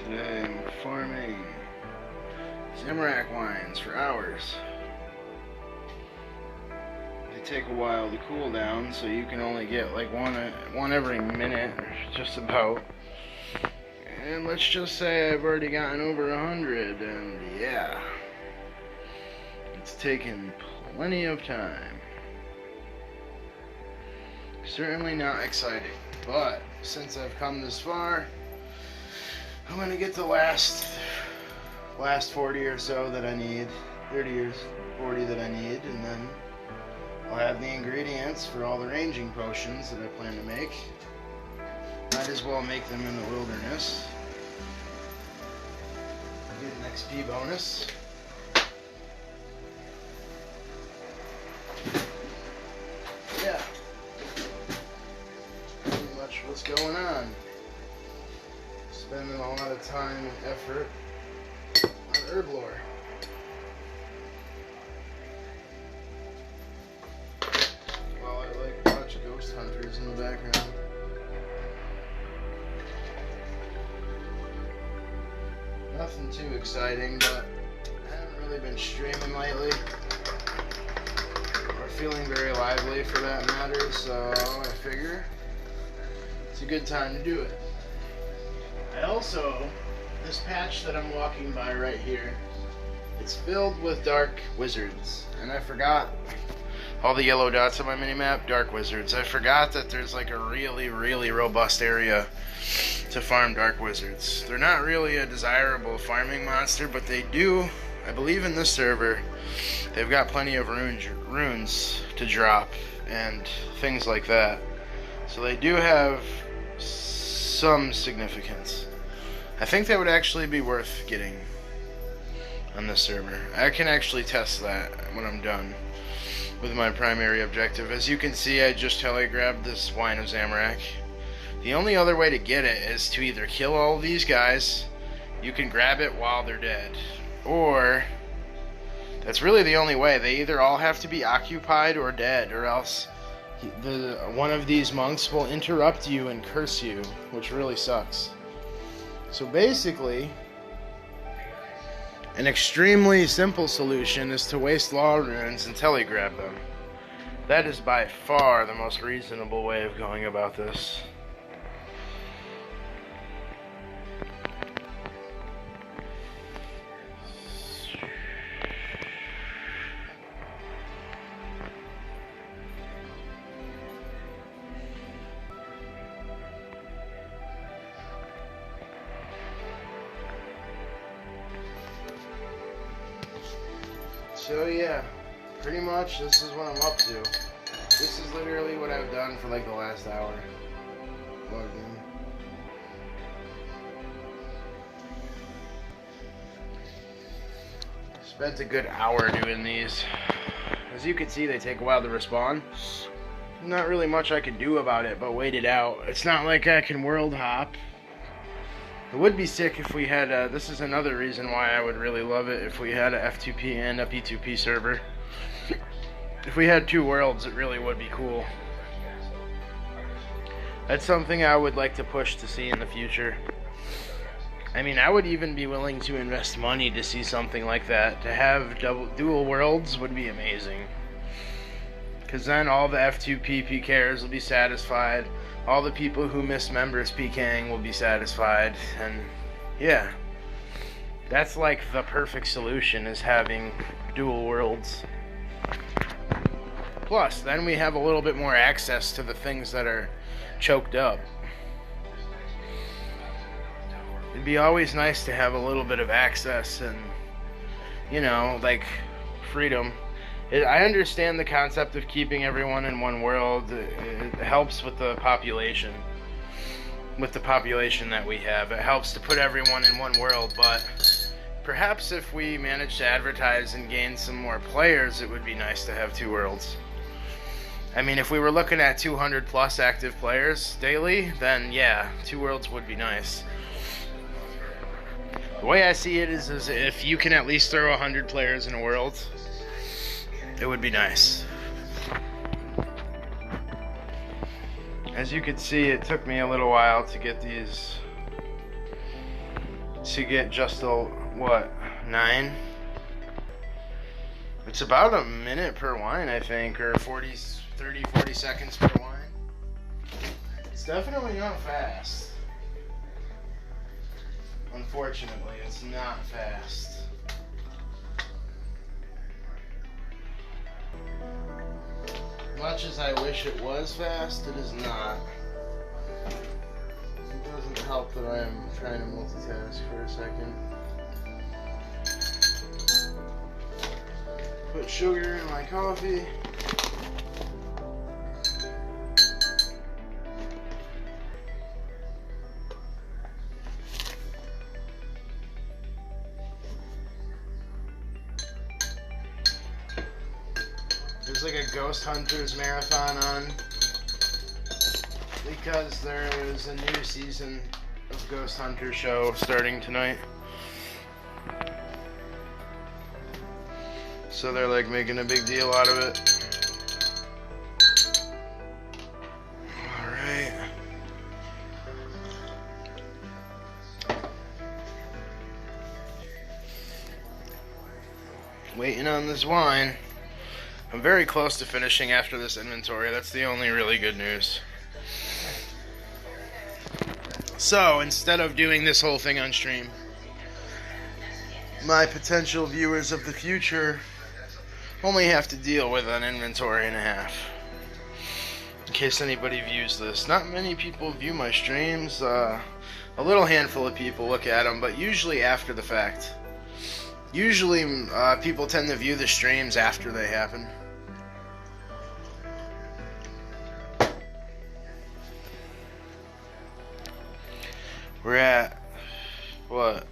Today I'm farming Zamrak wines for hours. They take a while to cool down, so you can only get like one every minute, just about. And let's just say I've already gotten over 100, and yeah, it's taken plenty of time. Certainly not exciting, but since I've come this far, I'm gonna get the last 40 or so that I need, 30 or 40 that I need, and then I'll have the ingredients for all the ranging potions that I plan to make. Might as well make them in the wilderness. Get an XP bonus. Yeah. Pretty much what's going on. Spending a lot of time and effort on herb lore. Well, I like a bunch of ghost hunters in the background. Nothing too exciting, but I haven't really been streaming lately. Or feeling very lively for that matter, so I figure it's a good time to do it. I also, this patch that I'm walking by right here, it's filled with dark wizards, and I forgot all the yellow dots on my minimap, dark wizards. I forgot that there's like a really robust area to farm dark wizards. They're not really a desirable farming monster, but they do, I believe in this server, they've got plenty of runes to drop and things like that. So they do have some significance. I think that would actually be worth getting on this server. I can actually test that when I'm done with my primary objective. As you can see, I just grabbed this wine of Zamrak. The only other way to get it is to either kill all these guys, you can grab it while they're dead, or that's really the only way. They either all have to be occupied or dead, or else one of these monks will interrupt you and curse you, which really sucks. So basically, an extremely simple solution is to waste law runes and telegrab them. That is by far the most reasonable way of going about this. So yeah, pretty much this is what I'm up to. This is literally what I've done for like the last hour. Logged in. Spent a good hour doing these. As you can see, they take a while to respawn. Not really much I can do about it, but wait it out. It's not like I can world hop. It would be sick if we had this is another reason why I would really love it if we had a F2P and a P2P server. If we had two worlds, it really would be cool. That's something I would like to push to see in the future. I mean, I would even be willing to invest money to see something like that. To have dual worlds would be amazing. Because then all the F2P PKers will be satisfied. All the people who miss members PKing will be satisfied, and yeah, that's like the perfect solution, is having dual worlds. Plus, then we have a little bit more access to the things that are choked up. It'd be always nice to have a little bit of access and, you know, like freedom. I understand the concept of keeping everyone in one world. It helps with the population. With the population that we have, it helps to put everyone in one world, but perhaps if we manage to advertise and gain some more players, it would be nice to have two worlds. I mean, if we were looking at 200 plus active players daily, then yeah, two worlds would be nice. The way I see it is if you can at least throw 100 players in a world, it would be nice. As you can see, it took me a little while to get these to get just a, what, 9? It's about a minute per wine, I think, or 40 seconds per wine. It's definitely not fast. Unfortunately, it's not fast. Much as I wish it was fast, it is not. It doesn't help that I'm trying to multitask for a second. Put sugar in my coffee. There's like a Ghost Hunters marathon on because there's a new season of Ghost Hunter show starting tonight. So they're like making a big deal out of it. Alright. Waiting on this wine. I'm very close to finishing after this inventory. That's the only really good news. So, instead of doing this whole thing on stream, my potential viewers of the future only have to deal with an inventory and a half. In case anybody views this. Not many people view my streams. A little handful of people look at them, but usually after the fact. Usually people tend to view the streams after they happen. We're at, what,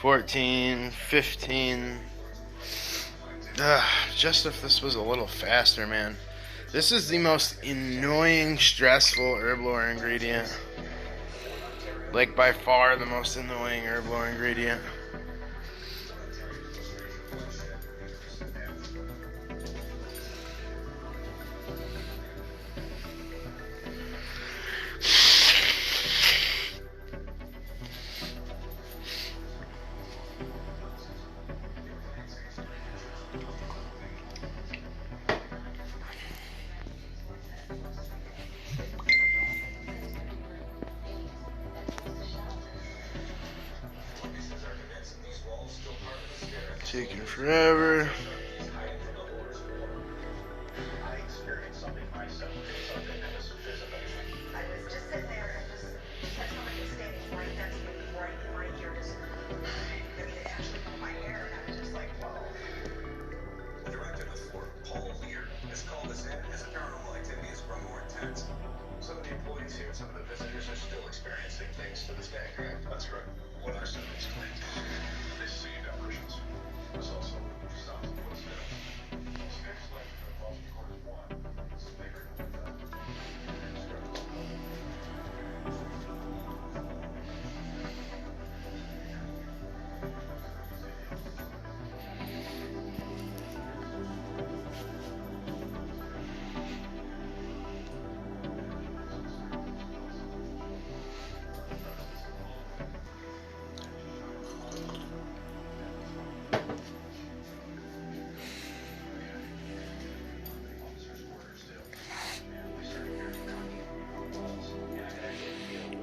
14, 15. Just if this was a little faster, man. This is the most annoying, stressful herb lore ingredient. Like, by far the most annoying herb lore ingredient. Taking forever.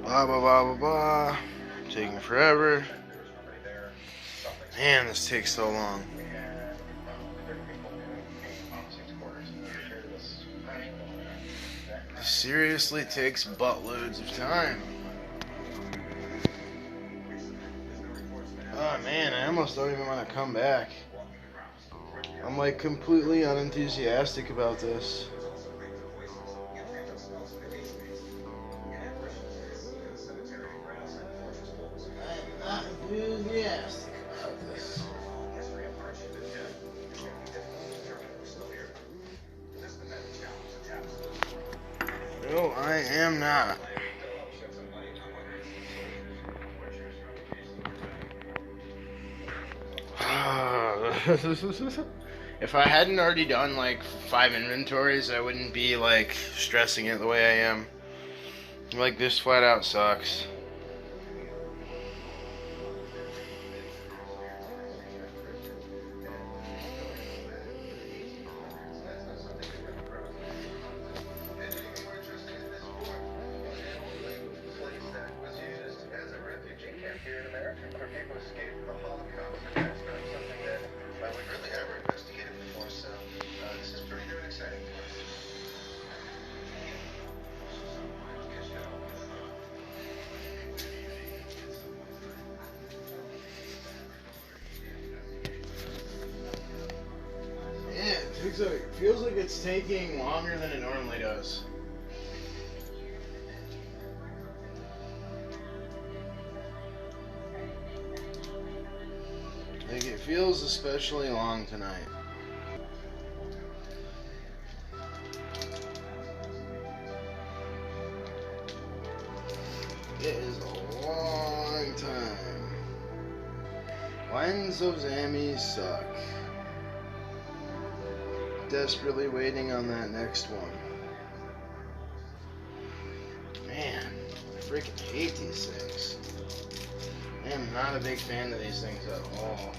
Blah, blah, blah, blah, blah. Taking forever. Man, this takes so long. This seriously takes buttloads of time. Oh man, I almost don't even want to come back. I'm like completely unenthusiastic about this. Enthusiastic about this. No, I am not. If I hadn't already done like 5 inventories, I wouldn't be like stressing it the way I am. Like, this flat out sucks. So it feels like it's taking longer than it normally does. Like it feels especially long tonight. It is a long time. Lines of zammy suck. Desperately waiting on that next one. Man, I freaking hate these things. I am not a big fan of these things at all.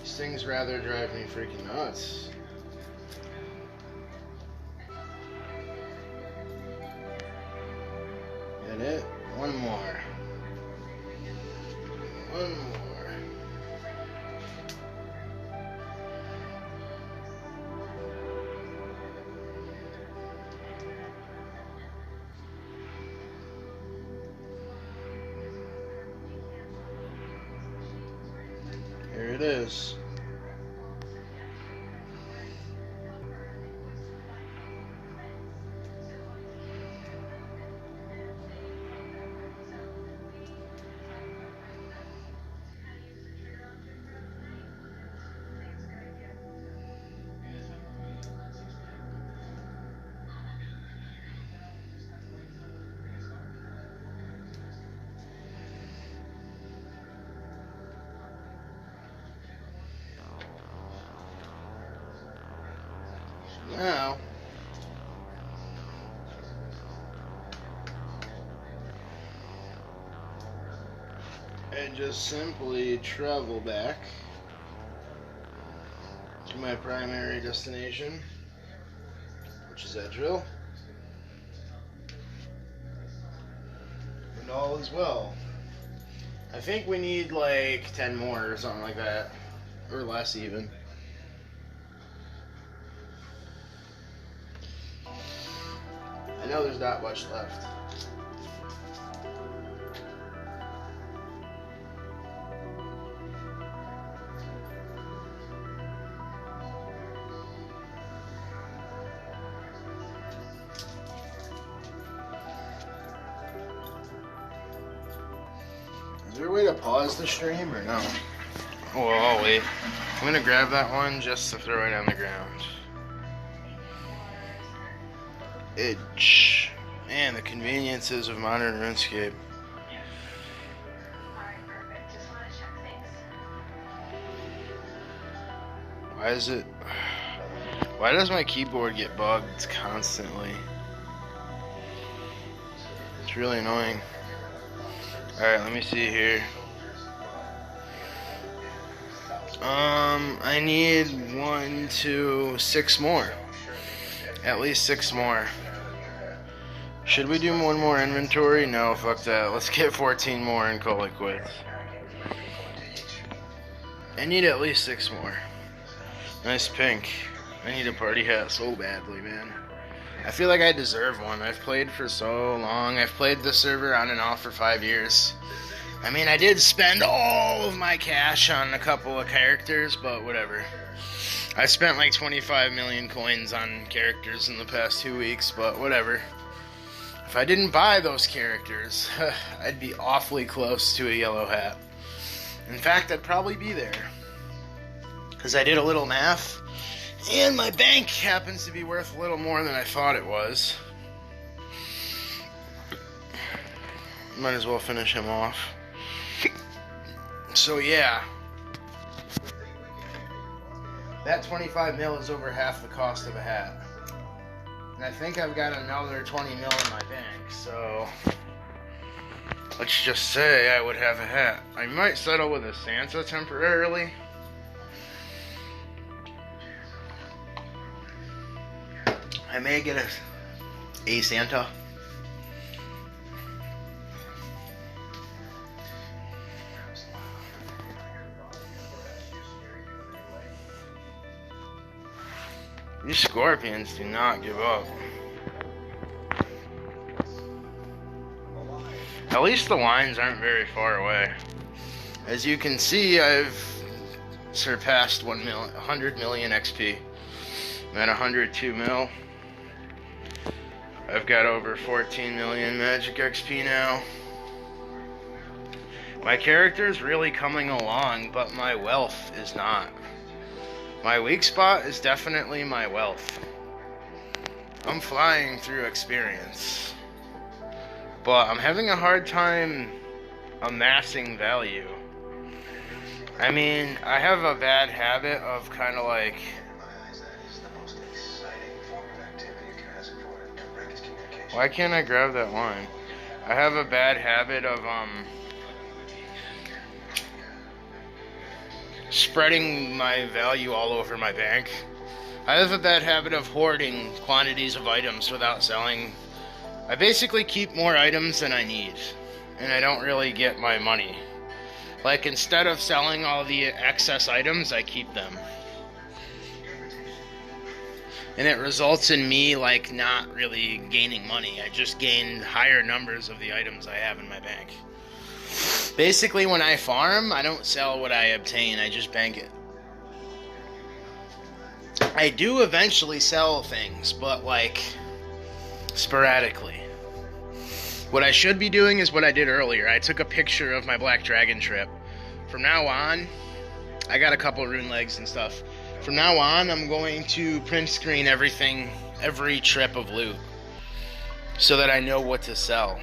These things rather drive me freaking nuts. Get it? One more. One more. Here it is. Now, I just simply travel back to my primary destination, which is that drill, and all is well. I think we need like 10 more or something like that, or less even. I know there's not much left. Is there a way to pause the stream or no? Oh, I'll wait. I'm gonna grab that one just to throw it on the ground. Itch. Man, the conveniences of modern RuneScape. Why does my keyboard get bugged constantly? It's really annoying. Alright, let me see here. I need 1, 2, 6 more. At least 6 more. Should we do one more inventory? No, fuck that. Let's get 14 more and call it quits. I need at least 6 more. Nice pink. I need a party hat so badly, man. I feel like I deserve one. I've played for so long. I've played this server on and off for 5 years. I mean, I did spend all of my cash on a couple of characters, but whatever. I spent like 25 million coins on characters in the past 2 weeks, but whatever. If I didn't buy those characters, I'd be awfully close to a yellow hat. In fact, I'd probably be there. Because I did a little math, and my bank happens to be worth a little more than I thought it was. Might as well finish him off. So yeah. That 25 mil is over half the cost of a hat. And I think I've got another 20 mil in my bank, so let's just say I would have a hat. I might settle with a Santa temporarily. I may get a Santa. These scorpions do not give up. At least the lines aren't very far away. As you can see, I've surpassed 100 million XP. I'm at 102 mil. I've got over 14 million magic XP now. My character is really coming along, but my wealth is not. My weak spot is definitely my wealth. I'm flying through experience, but I'm having a hard time amassing value. I mean, I have a bad habit of kind of like why can't I grab that line? I have a bad habit of spreading my value all over my bank. I have a bad habit of hoarding quantities of items without selling. I basically keep more items than I need, and I don't really get my money. Like, instead of selling all the excess items, I keep them. And it results in me, like, not really gaining money. I just gain higher numbers of the items I have in my bank. Basically, when I farm, I don't sell what I obtain, I just bank it. I do eventually sell things, but, like, sporadically. What I should be doing is what I did earlier. I took a picture of my Black Dragon trip. From now on, I got a couple rune legs and stuff. From now on, I'm going to print screen everything, every trip of loot, so that I know what to sell.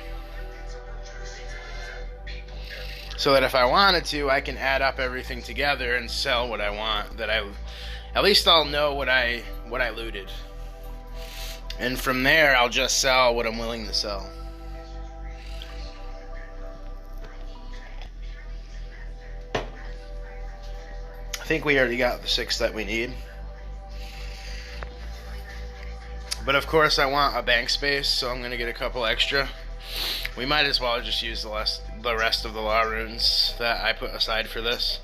So that if I wanted to, I can add up everything together and sell what I want. At least I'll know what I looted. And from there, I'll just sell what I'm willing to sell. I think we already got the 6 that we need. But of course I want a bank space, so I'm going to get a couple extra. We might as well just use the rest of the law runes that I put aside for this.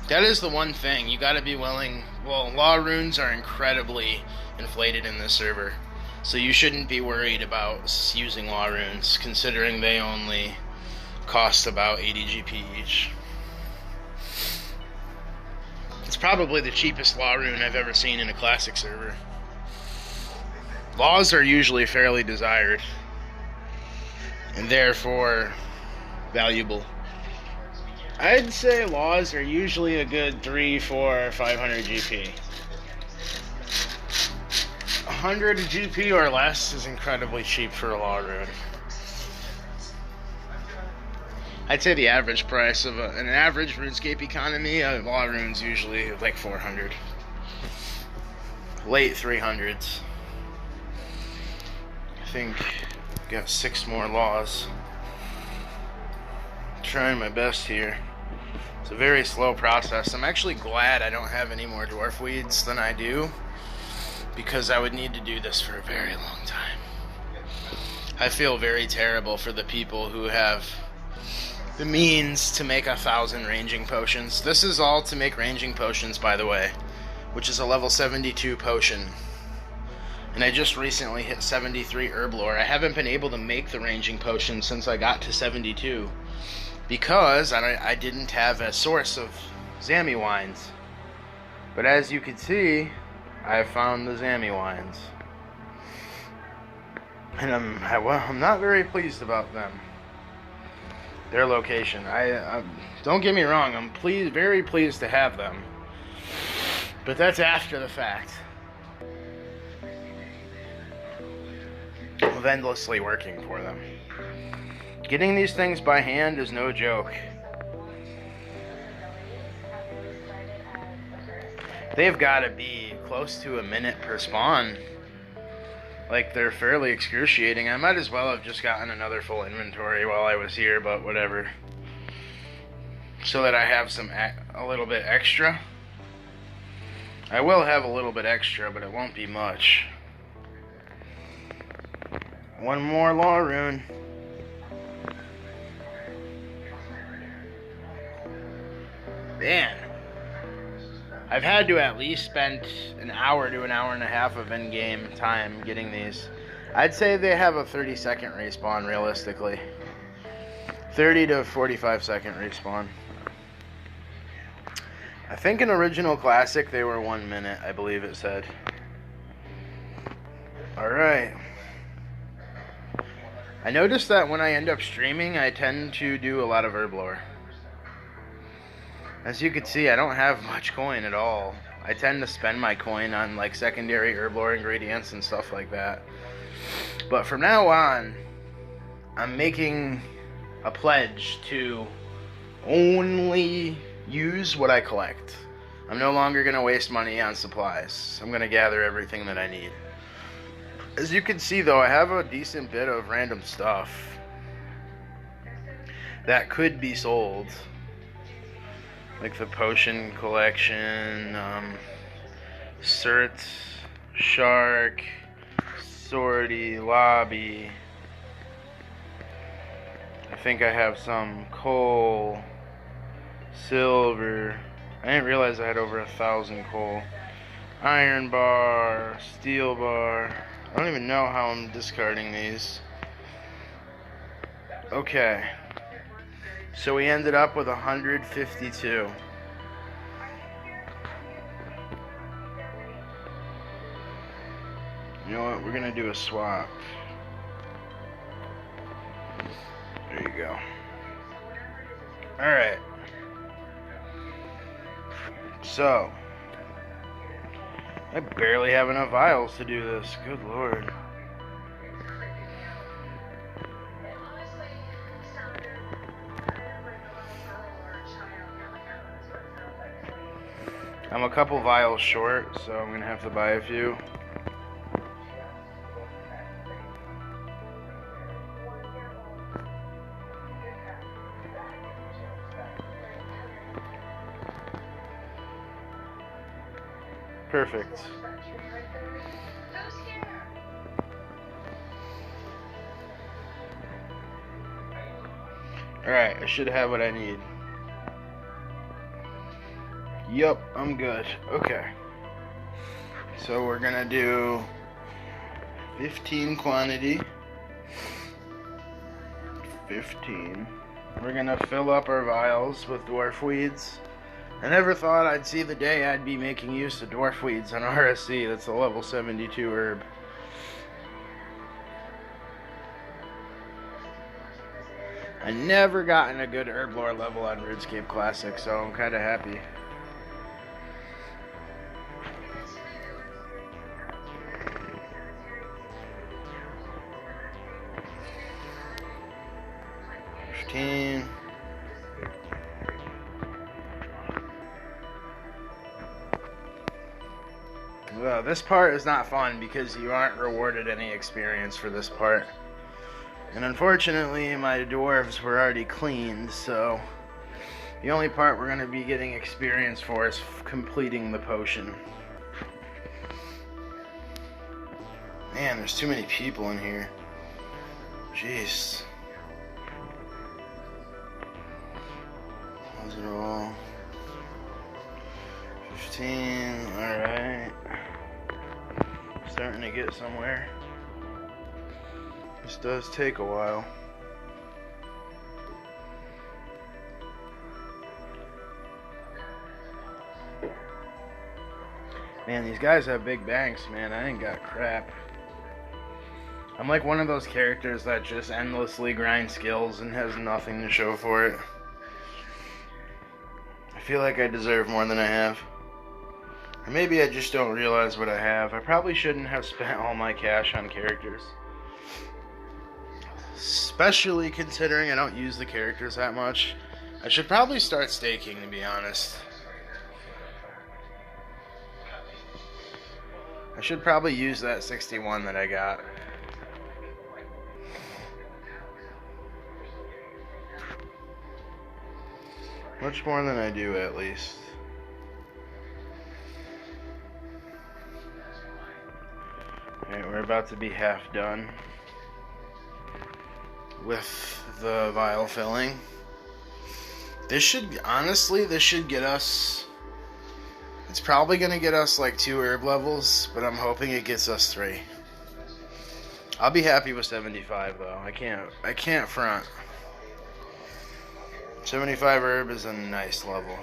That is the one thing, you got to be willing. Well, law runes are incredibly inflated in this server, so you shouldn't be worried about using law runes, considering they only cost about 80 GP each. It's probably the cheapest law rune I've ever seen in a classic server. Laws are usually fairly desired, and therefore valuable. I'd say laws are usually a good 300, 400, 500 GP. 100 GP or less is incredibly cheap for a law rune. I'd say the average price of an average RuneScape economy, law rune's usually like 400. Late 300s. I think I've got 6 more laws. Trying my best here. It's a very slow process. I'm actually glad I don't have any more dwarf weeds than I do, because I would need to do this for a very long time. I feel very terrible for the people who have the means to make 1,000 ranging potions. This is all to make ranging potions, by the way, which is a level 72 potion. And I just recently hit 73 herb lore. I haven't been able to make the ranging potion since I got to 72, because I didn't have a source of zammy wines. But as you can see, I have found the zammy wines. And I'm not very pleased about them. Their location. Don't get me wrong, I'm very pleased to have them. But that's after the fact of endlessly working for them. Getting these things by hand is no joke. They've got to be close to a minute per spawn. Like, they're fairly excruciating. I might as well have just gotten another full inventory while I was here, but whatever. So that I have a little bit extra. I will have a little bit extra, but it won't be much. One more law rune. Man. I've had to at least spend an hour to an hour and a half of in-game time getting these. I'd say they have a 30-second respawn, realistically. 30 to 45 second respawn. I think in original classic they were 1 minute, I believe it said. Alright. I noticed that when I end up streaming, I tend to do a lot of herb lore. As you can see, I don't have much coin at all. I tend to spend my coin on like secondary herb lore ingredients and stuff like that. But from now on, I'm making a pledge to only use what I collect. I'm no longer going to waste money on supplies. I'm going to gather everything that I need. As you can see though, I have a decent bit of random stuff that could be sold. Like the potion collection, Cert, Shark, Swordy, Lobby. I think I have some coal, silver. I didn't realize I had over 1,000 coal. Iron bar, steel bar. I don't even know how I'm discarding these. Okay. So we ended up with 152. You know what? We're gonna do a swap. There you go. Alright. So, I barely have enough vials to do this. Good lord. I'm a couple vials short, so I'm gonna have to buy a few. Perfect. Alright, I should have what I need. Yup, I'm good. Okay. So we're gonna do 15 quantity. 15. We're gonna fill up our vials with dwarf weeds. I never thought I'd see the day I'd be making use of dwarf weeds on RSC. That's a level 72 herb. I never gotten a good herb lore level on RuneScape Classic, so I'm kind of happy. Well, this part is not fun because you aren't rewarded any experience for this part. And unfortunately, my dwarves were already cleaned, so the only part we're going to be getting experience for is completing the potion. Man, there's too many people in here. Jeez. How's it all? 15, alright. Starting to get somewhere. This does take a while. Man, these guys have big banks, man. I ain't got crap. I'm like one of those characters that just endlessly grinds skills and has nothing to show for it. I feel like I deserve more than I have. Or maybe I just don't realize what I have. I probably shouldn't have spent all my cash on characters. Especially considering I don't use the characters that much. I should probably start staking, to be honest. I should probably use that 61 that I got. Much more than I do, at least. Alright, we're about to be half done with the vial filling. This should, honestly, this should get us, it's probably going to get us like 2 herb levels, but I'm hoping it gets us 3. I'll be happy with 75 though. I can't front. 75 herb is a nice level.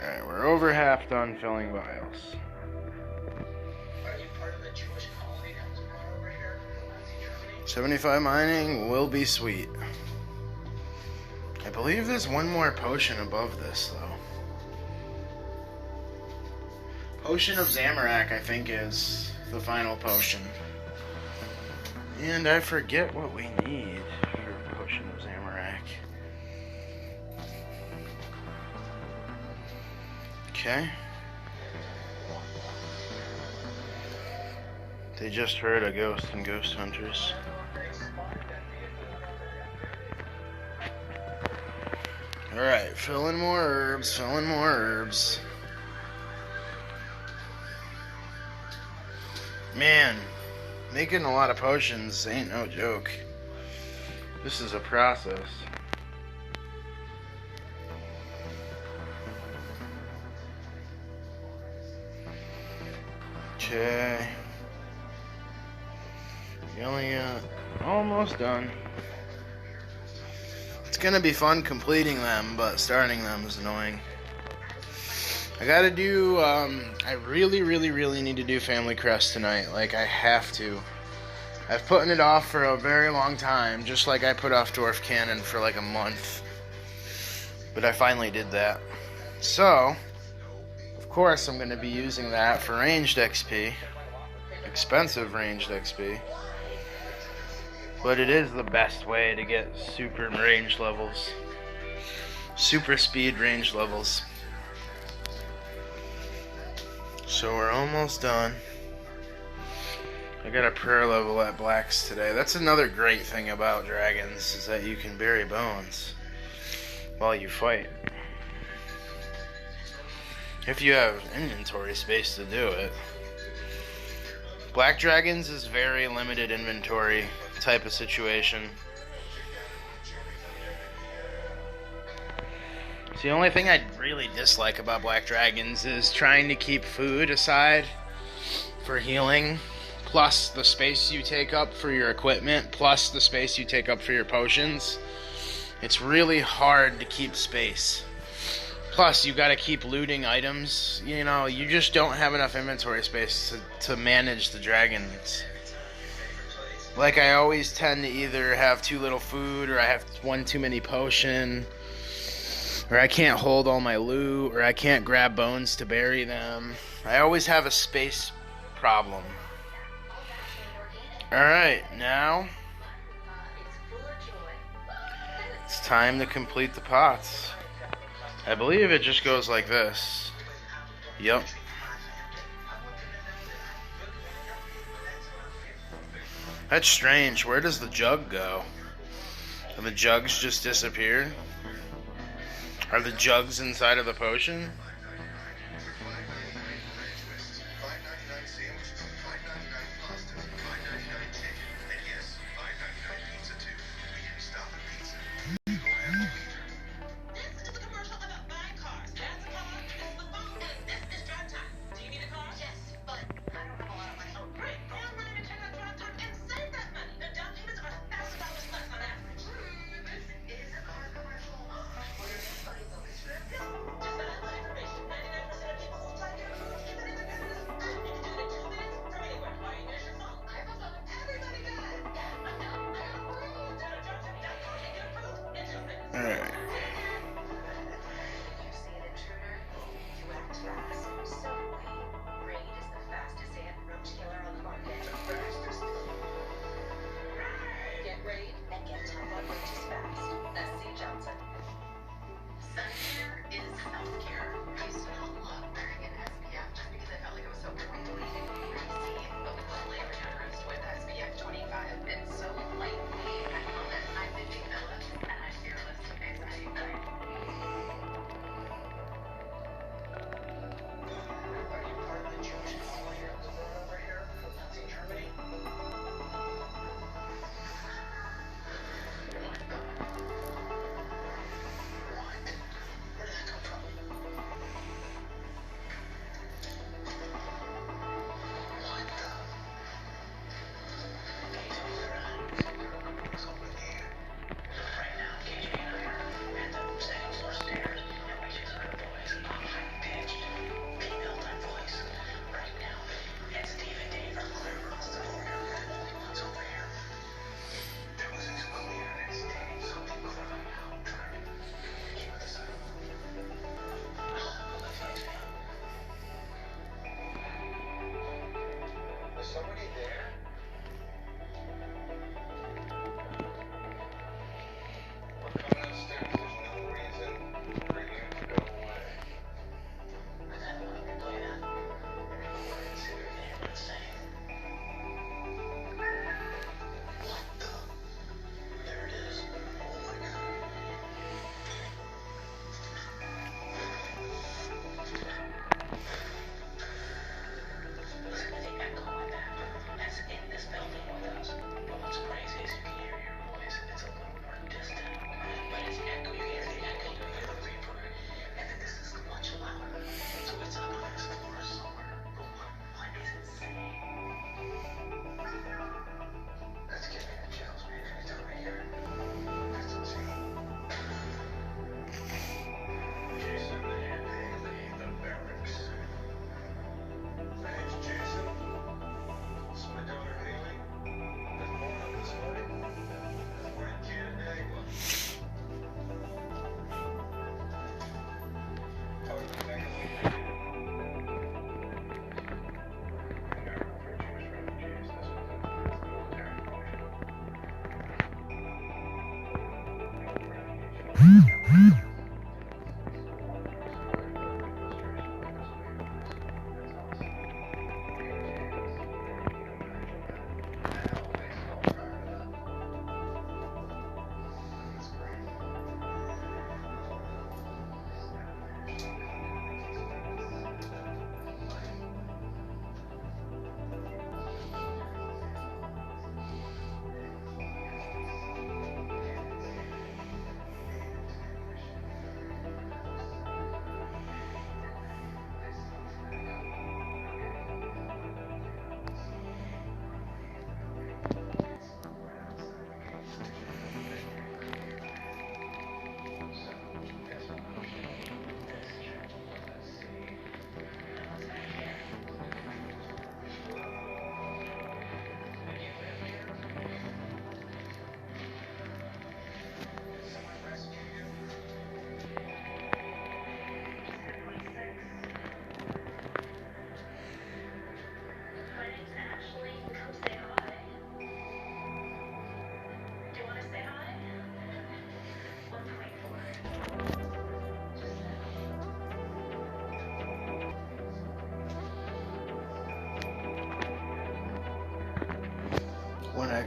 Alright, we're over half done filling vials. 75 mining will be sweet. I believe there's one more potion above this, though. Potion of Zamorak, I think, is the final potion. And I forget what we need for Potion of Zamorak. Okay. They just heard a ghost and ghost hunters. Alright, filling more herbs, filling more herbs. Man, making a lot of potions ain't no joke. This is a process. Okay. You only got almost done. It's gonna be fun completing them, but starting them is annoying. I gotta do, I really need to do Family Crest tonight. Like, I have to. I've putting it off for a very long time, just like I put off Dwarf Cannon for like a month. But I finally did that. So, of course I'm gonna be using that for ranged XP. Expensive ranged XP. But it is the best way to get super range levels. Super speed range levels. So we're almost done. I got a prayer level at Blacks today. That's another great thing about dragons, is that you can bury bones while you fight. If you have inventory space to do it. Black Dragons is very limited inventory type of situation. So the only thing I really dislike about Black Dragons is trying to keep food aside for healing, plus the space you take up for your equipment, plus the space you take up for your potions. It's really hard to keep space. Plus, you gotta keep looting items. You know, you just don't have enough inventory space to manage the dragons. Like, I always tend to either have too little food, or I have one too many potion, or I can't hold all my loot, or I can't grab bones to bury them. I always have a space problem. Alright, now it's time to complete the pots. I believe it just goes like this. Yep. That's strange. Where does the jug go? Have the jugs just disappeared? Are the jugs inside of the potion?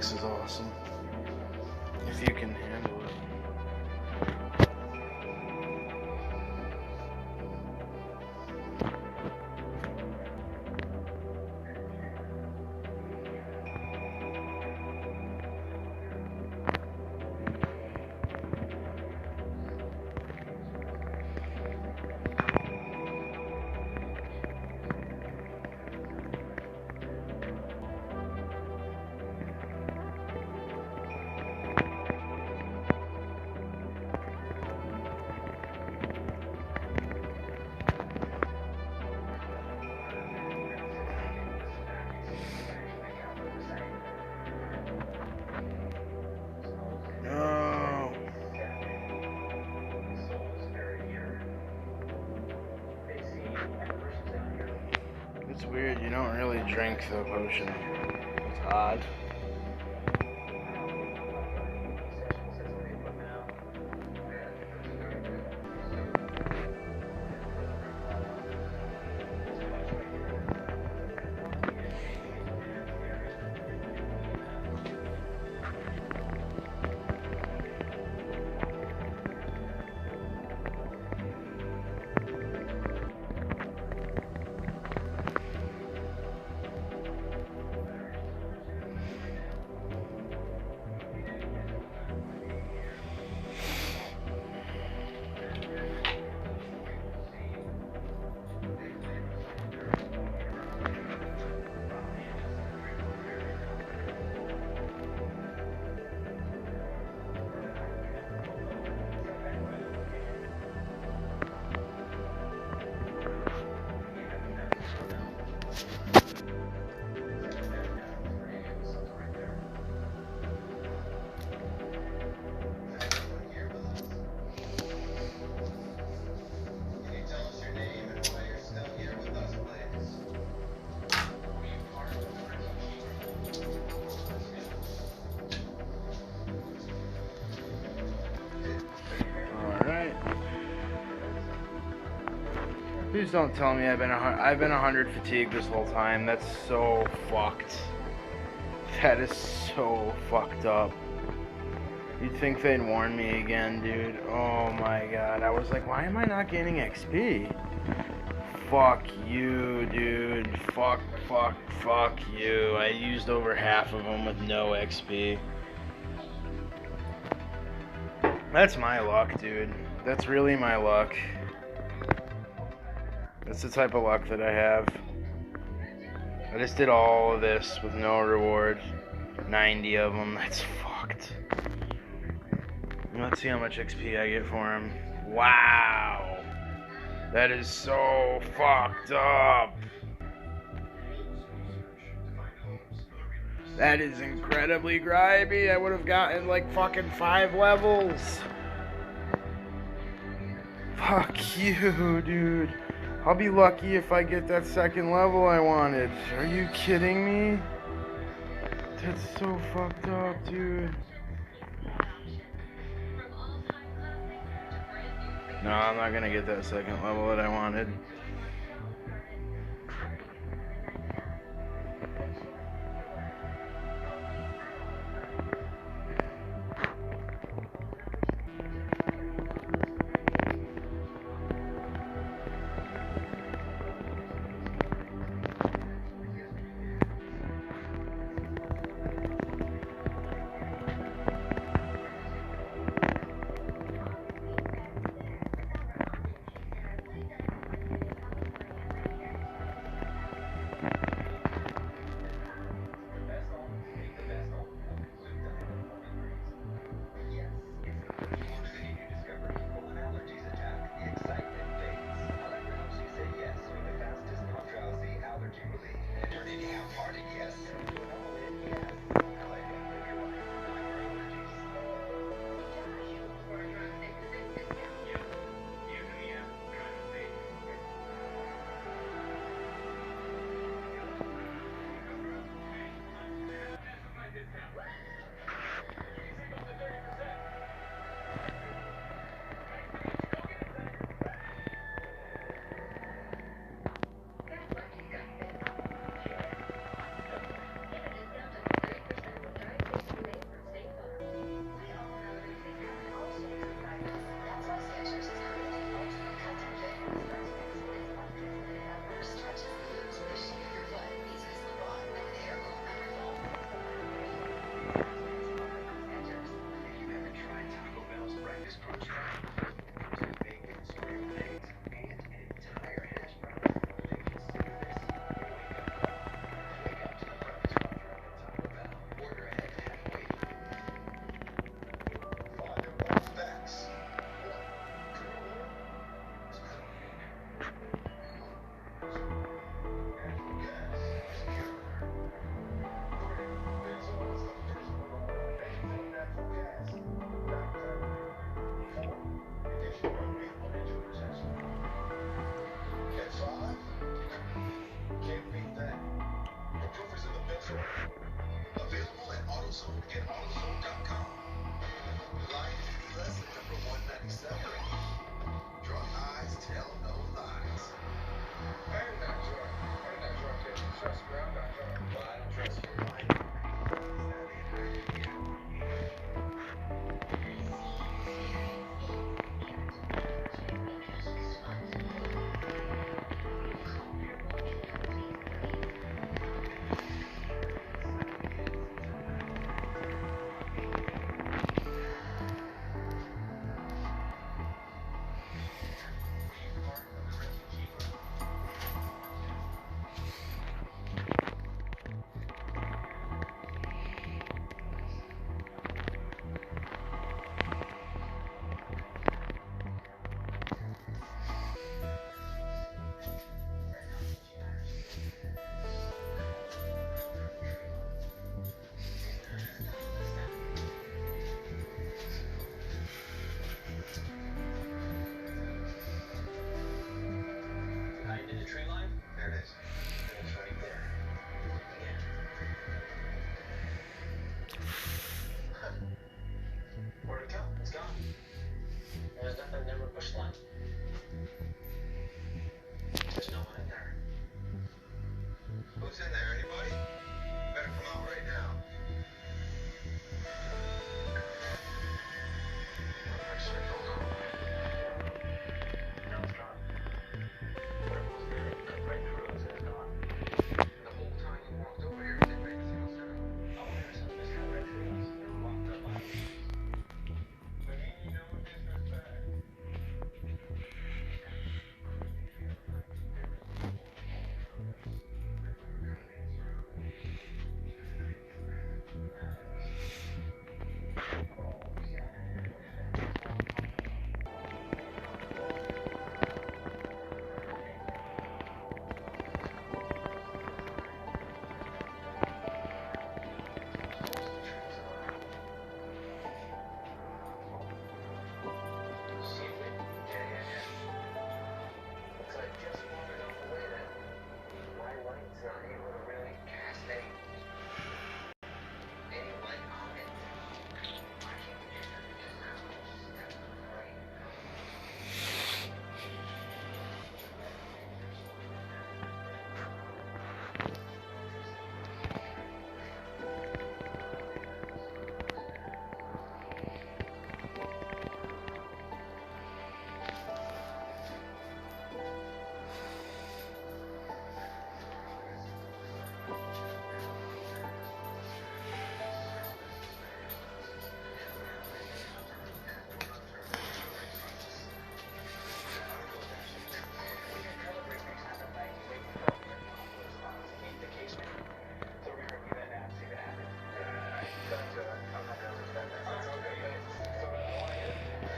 max is awesome. If you can handle it. It's weird, you don't really drink the potion. It's odd. Please don't tell me I've been 100 fatigued this whole time. That's so fucked. That is so fucked up. You'd think they'd warn me again, dude. Oh my god. I was like, why am I not gaining XP? Fuck you, dude. Fuck you. I used over half of them with no XP. That's my luck, dude. That's really my luck. That's the type of luck that I have. I just did all of this with no reward. 90 of them. That's fucked. Let's see how much XP I get for him. Wow. That is so fucked up. That is incredibly grimy. I would have gotten like fucking 5 levels. Fuck you, dude. I'll be lucky if I get that second level I wanted. Are you kidding me? That's so fucked up, dude. No, I'm not gonna get that second level that I wanted.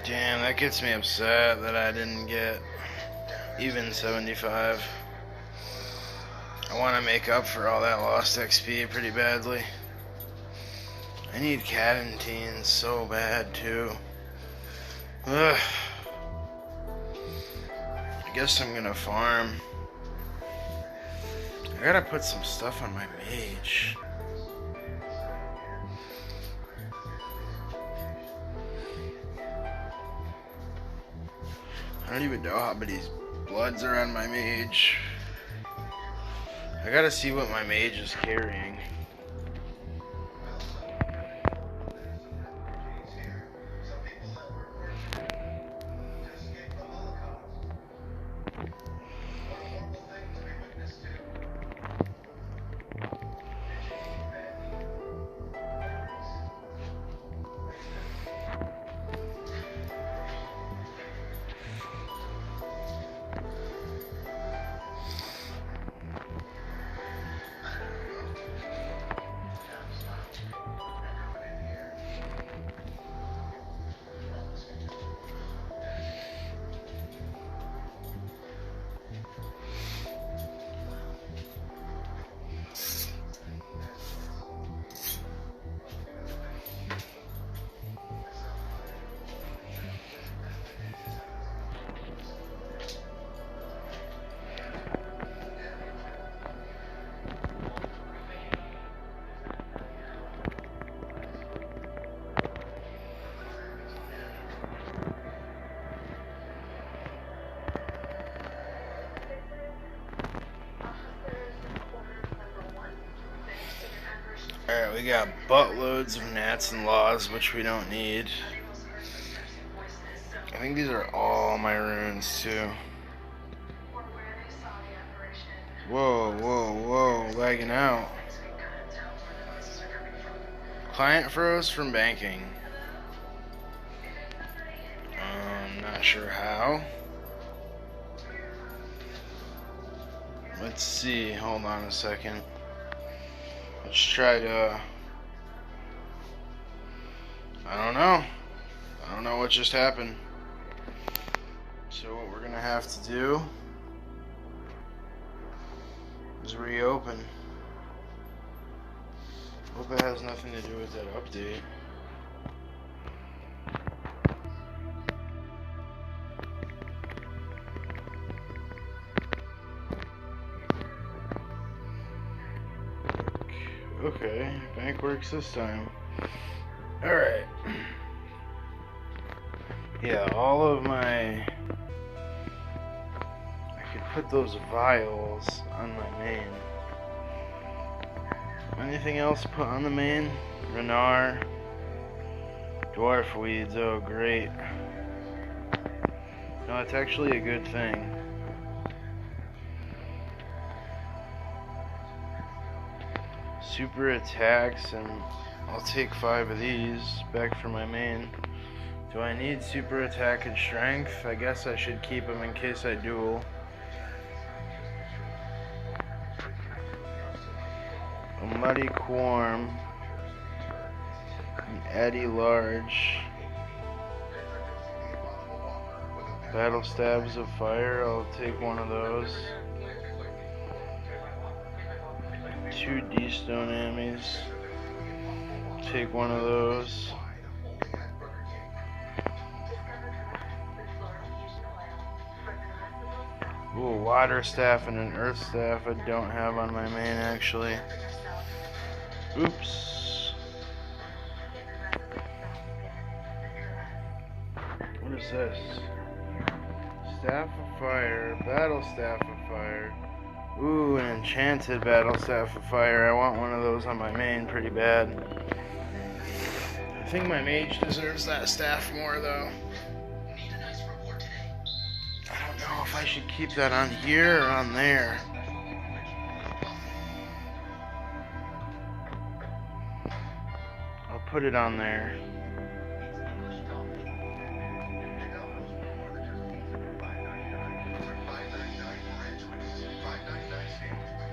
Damn, that gets me upset that I didn't get even 75. I want to make up for all that lost XP pretty badly. I need cadentines so bad too. Ugh. I guess I'm gonna farm. I gotta put some stuff on my mage. I don't even know how many bloods are on my mage. I gotta see what my mage is carrying. Alright, we got buttloads of gnats and laws, which we don't need. I think these are all my runes, too. Whoa, whoa, whoa, lagging out. Client froze from banking. Not sure how. Let's see, hold on a second. Let's try to, I don't know what just happened. So what we're gonna have to do is reopen. Hope it has nothing to do with that update. Okay, bank works this time. Alright. Yeah, all of my... I could put those vials on my main. Anything else put on the main? Renar. Dwarf weeds, oh great. No, it's actually a good thing. Super attacks, and I'll take 5 of these back for my main. Do I need super attack and strength? I guess I should keep them in case I duel. A muddy quorm, an eddy large, battle stabs of fire. I'll take one of those. 2 D-stone enemies. Take one of those. Ooh, a water staff and an earth staff I don't have on my main actually. Oops. What is this? Staff of fire, battle staff of fire. Ooh, an enchanted battle staff of fire. I want one of those on my main pretty bad. I think my mage deserves that staff more though. I don't know if I should keep that on here or on there. I'll put it on there.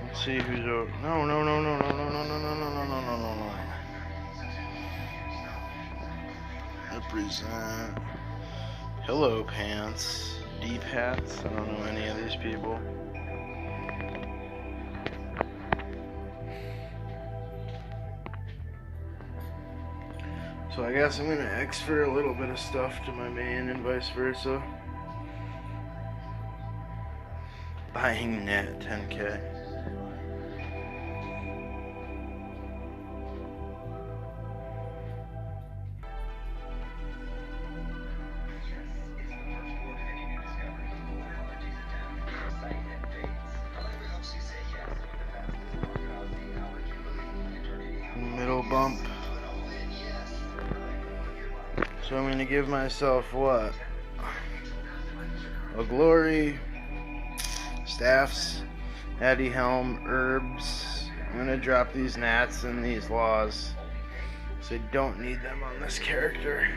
Let's see who's over. No. Represent. pillow pants, deep hats. I don't know any of these people. So I guess I'm gonna exfer a little bit of stuff to my main and vice versa. Buying net 10K. Middle bump. So I'm gonna give myself what? A glory, staffs, Addy helm, herbs. I'm gonna drop these gnats and these laws. So I don't need them on this character.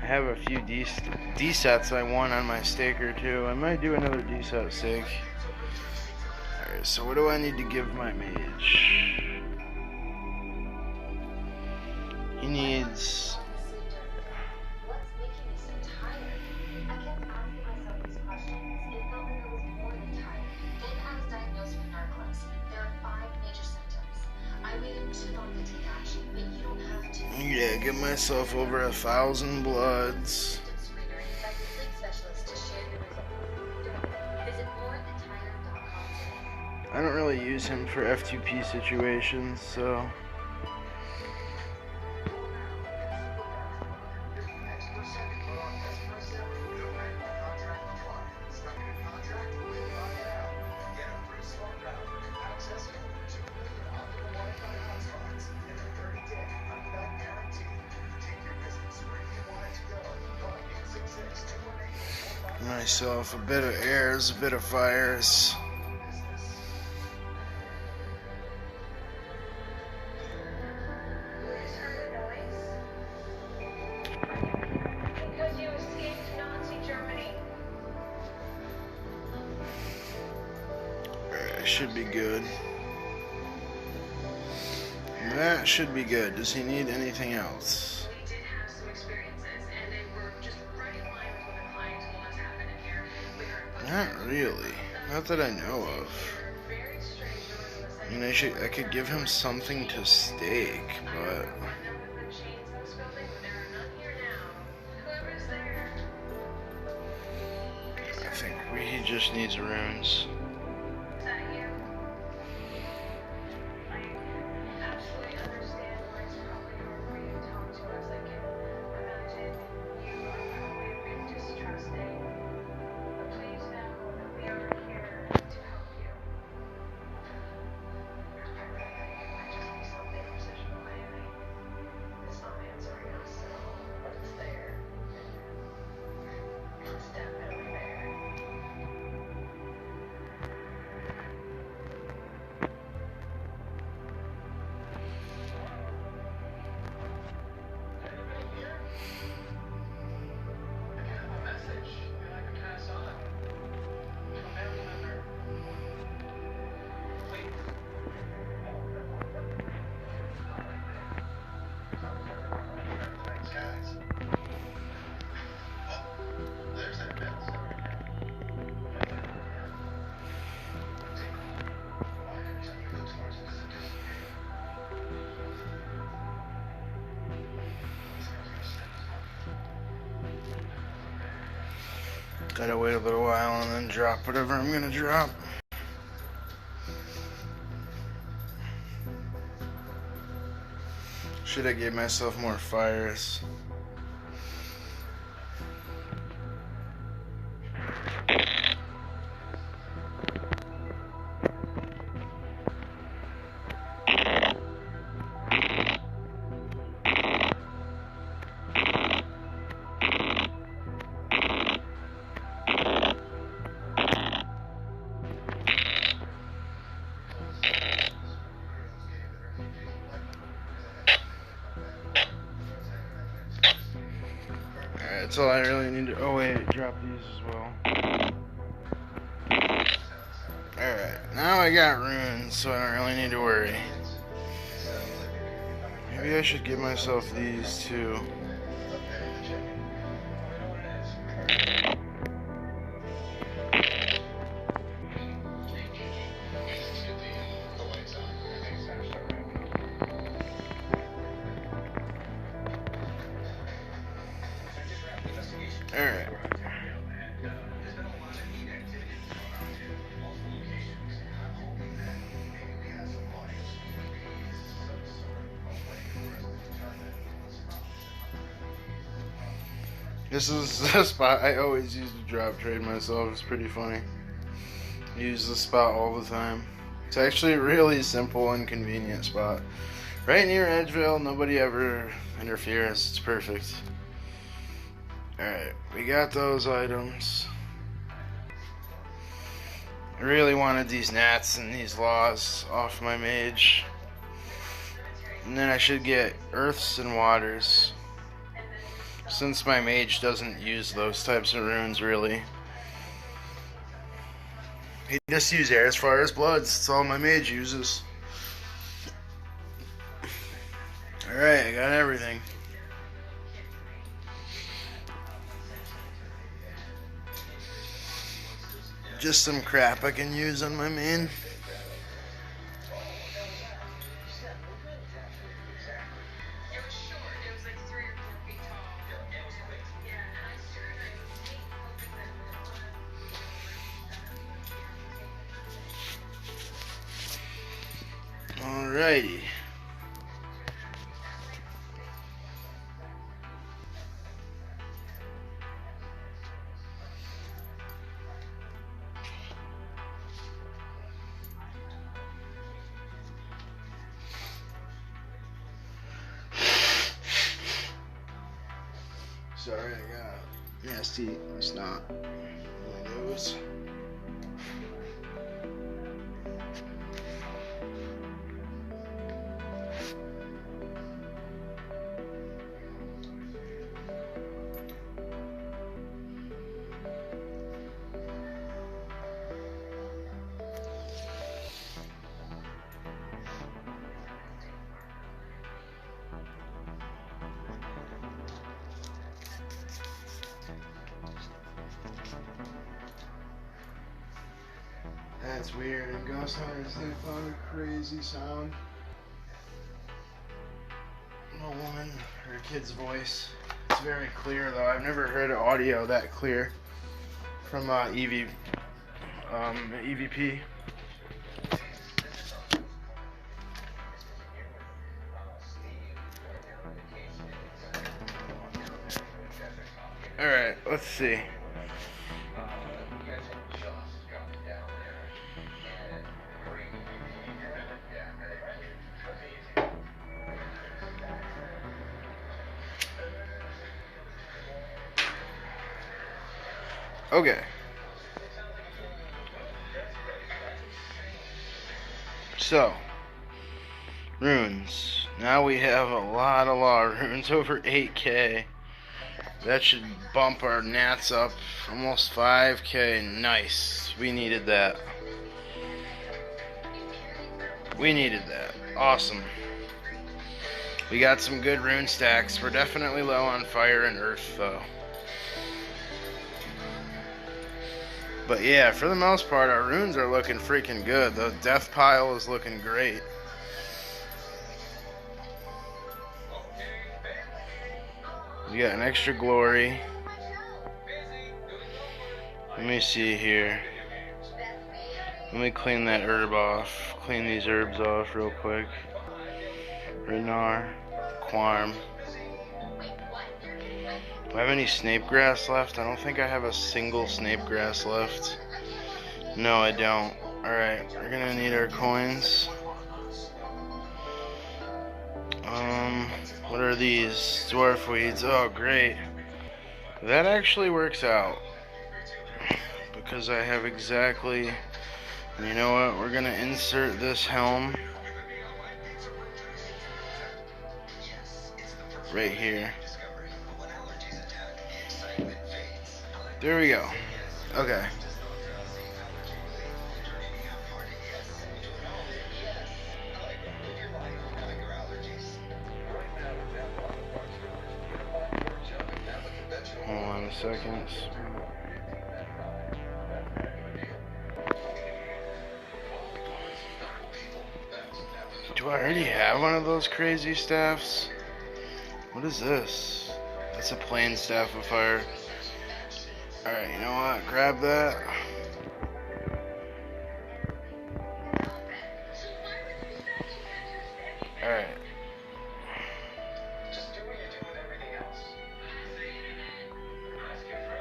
I have a few D-sets I won on my staker too. I might do another D-set stake. Alright, so what do I need to give my mage? He needs... Yeah, give myself over 1,000 bloods. I don't really use him for F2P situations, so... myself a bit of airs, a bit of fires. Should be good. That should be good. Does he need anything else? Not really. Not that I know of. I mean, I could give him something to stake, but... I think he just needs runes. Gotta wait a little while and then drop whatever I'm gonna drop. Should I give myself more fires? That's all I really need to... Oh wait, drop these as well. Alright, now I got runes, so I don't really need to worry. Maybe I should give myself these too. Alright. This is the spot I always use to drop trade myself. It's pretty funny. I use this spot all the time. It's actually a really simple and convenient spot. Right near Edgeville, nobody ever interferes. It's perfect. Alright, we got those items. I really wanted these gnats and these laws off my mage. And then I should get earths and waters, since my mage doesn't use those types of runes really. He just uses air as far as bloods. That's all my mage uses. Alright, I got everything. Just some crap I can use on my main. Alrighty. Sorry, I got nasty snot in my nose. That's weird. And Ghost Hunters, they found a crazy sound. A woman, her kid's voice. It's very clear though. I've never heard audio that clear from EVP. Alright, let's see. Okay. So, runes. Now we have a lot of runes, over 8k. That should bump our gnats up almost 5k. Nice. We needed that. We needed that. Awesome. We got some good rune stacks. We're definitely low on fire and earth though. But yeah, for the most part, our runes are looking freaking good. The death pile is looking great. We got an extra glory. Let me see here. Let me clean that herb off. Clean these herbs off real quick. Renar, Quarm. Do I have any snape grass left? I don't think I have a single snape grass left. No, I don't. Alright, we're gonna need our coins. What are these? Dwarf weeds. Oh, great. That actually works out. Because I have exactly... You know what? We're gonna insert this helm right here. There we go. Okay. seconds. Do I already have one of those crazy staffs? What is this? That's a plain staff of fire. Alright, you know what? Grab that. Alright.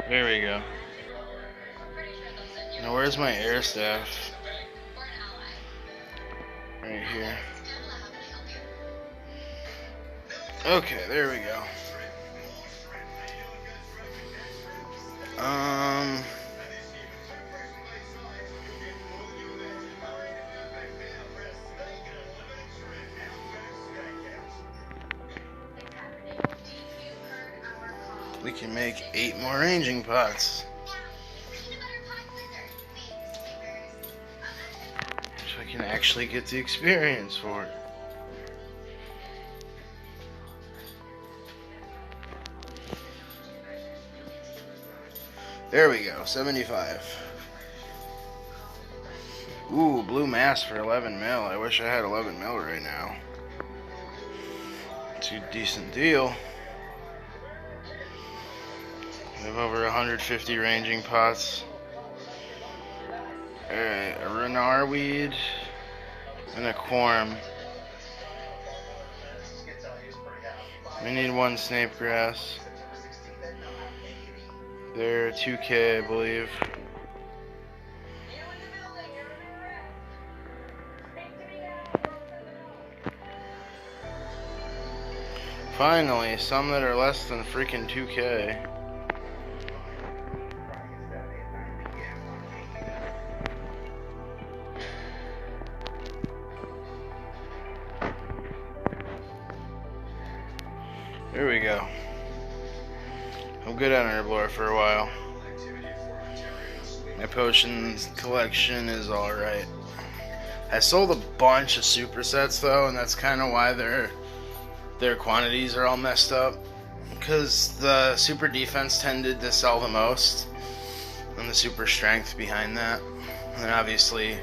There we go. Now where's my air staff? Right here. Okay, there we go. We can make 8 more ranging pots. So I can actually get the experience for it. There we go, 75. Ooh, blue mass for 11 mil. I wish I had 11 mil right now. It's a decent deal. We have over 150 ranging pots. Alright, a Renar weed and a Quorum. We need 1 snape grass. They're 2K, I believe. Finally, some that are less than freaking 2K. There we go. I'm good on Herblore for a while. My potions collection is alright. I sold a bunch of supersets though, and that's kind of why their quantities are all messed up. Because the super defense tended to sell the most, and the super strength behind that. And then obviously,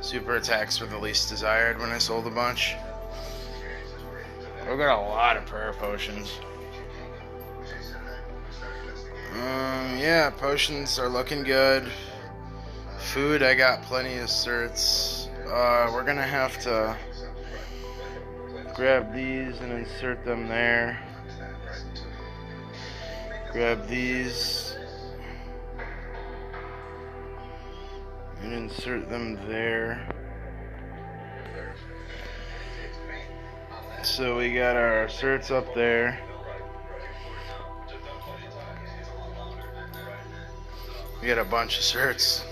super attacks were the least desired when I sold a bunch. I've got a lot of prayer potions. Yeah, potions are looking good. Food, I got plenty of certs. We're gonna have to grab these and insert them there. Grab these and insert them there. So we got our certs up there. We got a bunch of certs.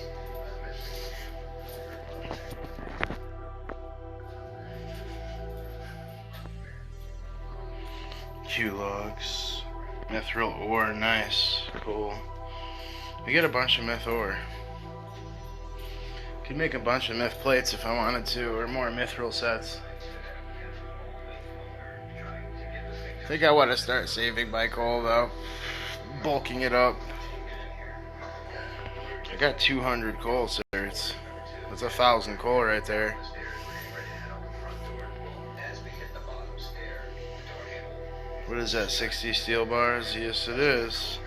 Q logs. Mithril ore, nice. Cool. We got a bunch of myth ore. Could make a bunch of myth plates if I wanted to, or more mithril sets. I think I want to start saving my coal though. Bulking it up. I got 200 coal certs. That's 1,000 coal right there. What is that, 60 steel bars? Yes it is.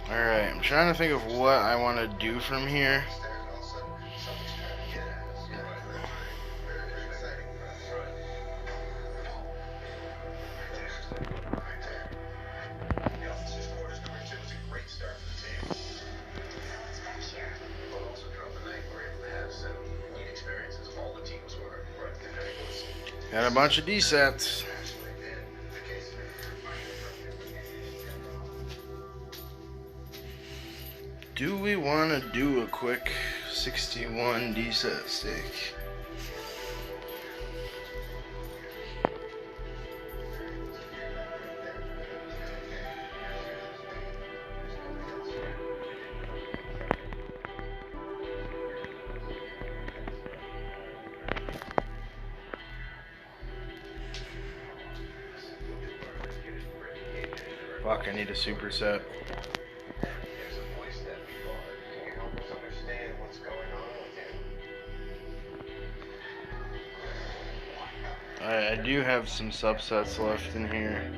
Alright, I'm trying to think of what I want to do from here. Got a bunch of D-sets. Do we want to do a quick 61 D-set stake? Fuck, I need a superset. I do have some subsets left in here.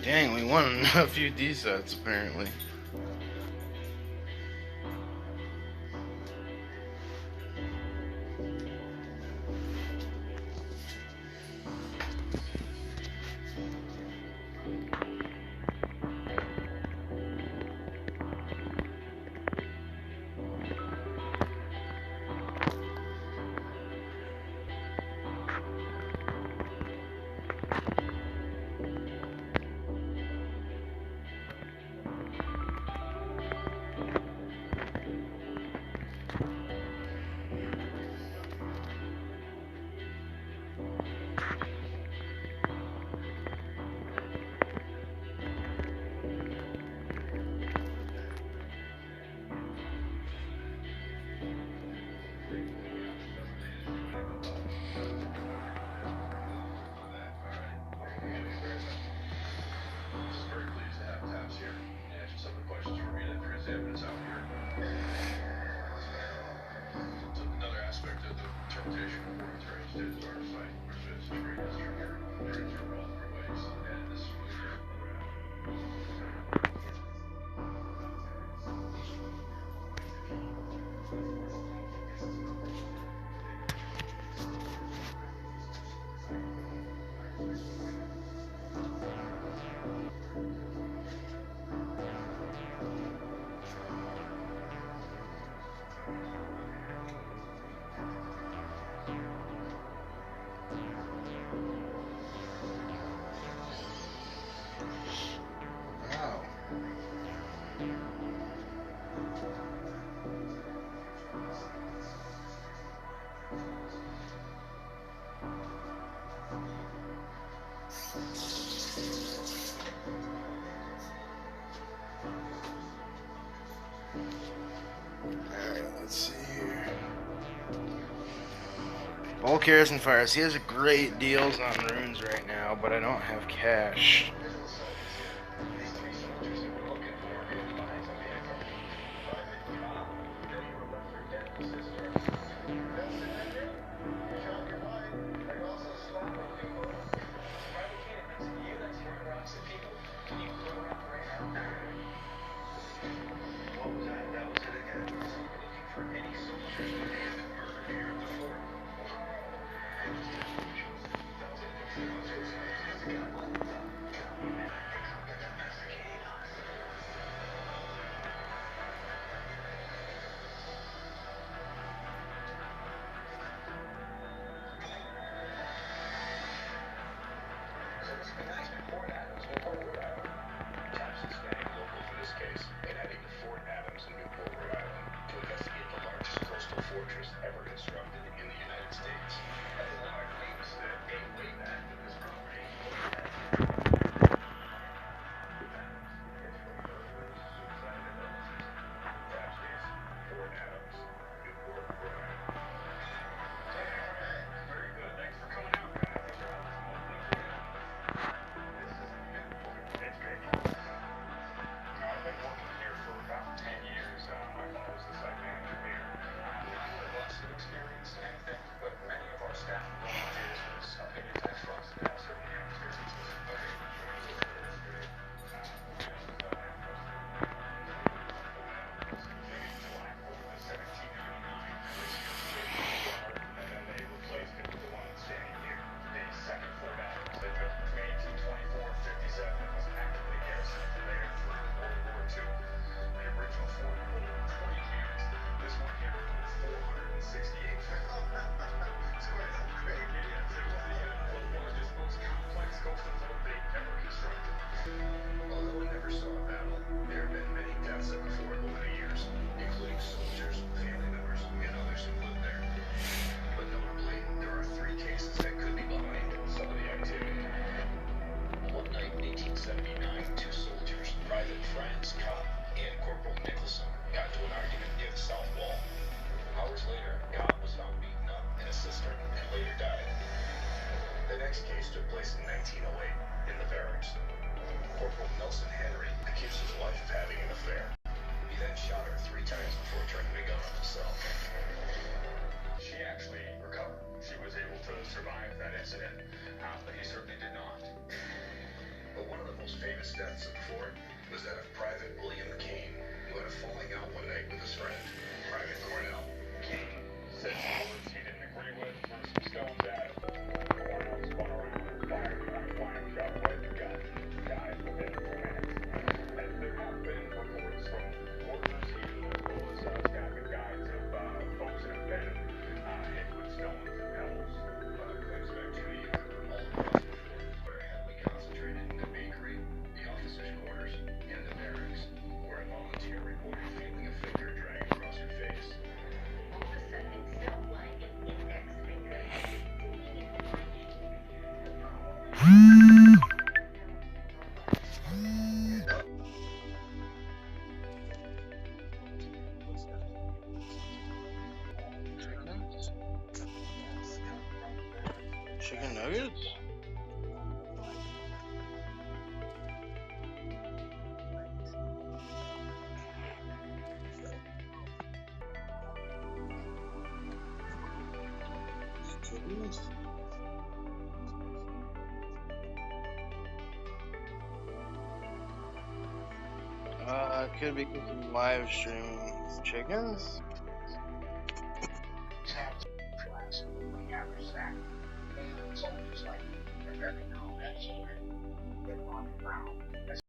Dang, we won a few D sets apparently. Let's see here. Bulk Airs and Fires. He has great deals on runes right now, but I don't have cash. place in 1908 in the barracks. Corporal Nelson Henry accused his wife of having an affair. He then shot her 3 times before turning the gun on himself. She actually recovered. She was able to survive that incident, but he certainly did not. But one of the most famous deaths at the fort was that of Private William Kane, who had a falling out one night with his friend, Private Cornell. Kane said some words he didn't agree with, threw some stones at him. Cornell spun around and fired a flying shot right in the gut. Died within 2 minutes. And there have been reports from workers here as well as staff and guides of folks that have been hit with stones and pebbles. Claims of activity all across the fort, but are heavily concentrated in the bakery, the officers' quarters, and the barracks, where a volunteer reported feeling a finger drag across her face. All of a sudden, it felt like an index finger sticking in my Chicken nuggets? Chickens? Could be cooking live streaming chickens. We average that. Soldiers like every now and then, they're on the ground.